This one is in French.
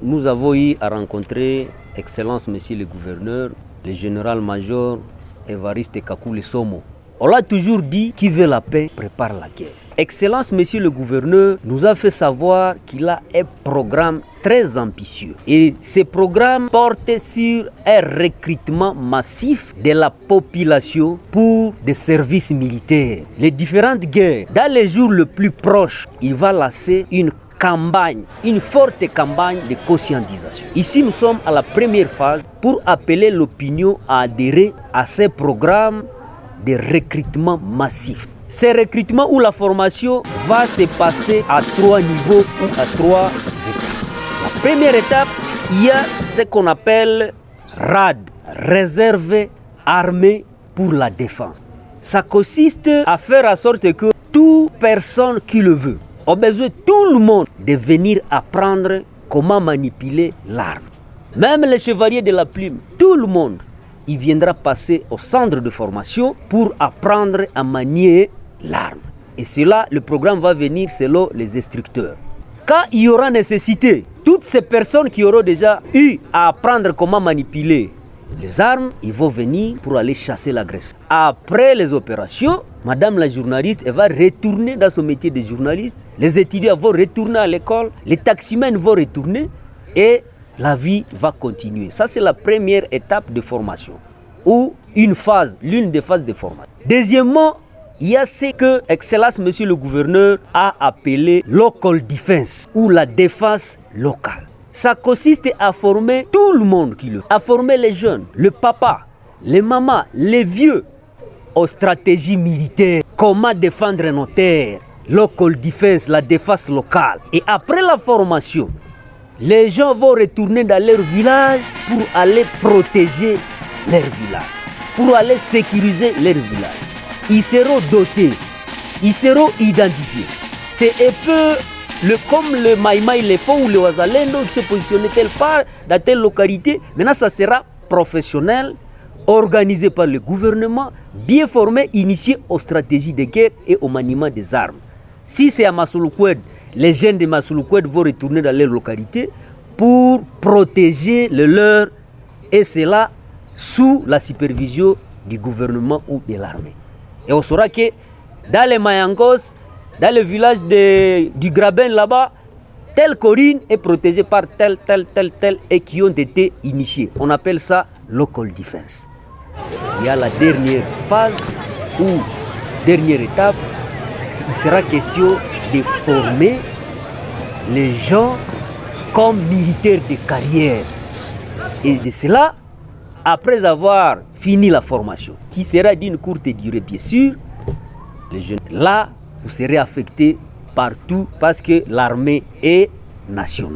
Nous avons eu à rencontrer Excellence Monsieur le Gouverneur, le général-major Évariste Kakule Somo. On l'a toujours dit, qui veut la paix prépare la guerre. Excellence Monsieur le Gouverneur nous a fait savoir qu'il a un programme très ambitieux. Et ce programme porte sur un recrutement massif de la population pour des services militaires. Les différentes guerres, dans les jours les plus proches, il va lancer une forte campagne de conscientisation. Ici, nous sommes à la première phase pour appeler l'opinion à adhérer à ce programme de recrutement massif. Ce recrutement ou la formation va se passer à 3 niveaux ou à 3 étapes. La première étape, il y a ce qu'on appelle RAD, Réserve armée pour la défense. Ça consiste à faire en sorte que toute personne qui le veut a besoin tout le monde de venir apprendre comment manipuler l'arme. Même les chevaliers de la plume, tout le monde, il viendra passer au centre de formation pour apprendre à manier l'arme. Et cela, le programme va venir selon les instructeurs. Quand il y aura nécessité, toutes ces personnes qui auront déjà eu à apprendre comment manipuler les armes, ils vont venir pour aller chasser l'agresseur. Après les opérations, Madame la journaliste, elle va retourner dans son métier de journaliste. Les étudiants vont retourner à l'école, les taximens vont retourner et la vie va continuer. Ça, c'est la première étape de formation ou l'une des phases de formation. Deuxièmement, il y a ce que Excellence Monsieur le Gouverneur a appelé local defense ou la défense locale. Ça consiste à former tout le monde à former les jeunes, le papa, les mamans, les vieux aux stratégies militaires, comment défendre nos terres, local defense, la défense locale. Et après la formation, les gens vont retourner dans leur village pour aller protéger leur village, pour aller sécuriser leur village. Ils seront dotés, ils seront identifiés. C'est un peu comme le Maïmaï, les Faux ou le Wazalendo qui se positionnent telle part, dans telle localité. Maintenant, ça sera professionnel, organisé par le gouvernement, bien formé, initié aux stratégies de guerre et au maniement des armes. Si c'est à Massouloukwed, les jeunes de Massouloukwed vont retourner dans leur localité pour protéger le leur, et cela sous la supervision du gouvernement ou de l'armée. Et on saura que dans les Mayangos, dans le village du Graben là-bas, telle colline est protégée par tel et qui ont été initiés. On appelle ça local defense. Il y a la dernière phase ou dernière étape, il sera question de former les gens comme militaires de carrière. Et de cela, après avoir fini la formation, qui sera d'une courte durée bien sûr, les jeunes, là, vous serez affectés partout parce que l'armée est nationale.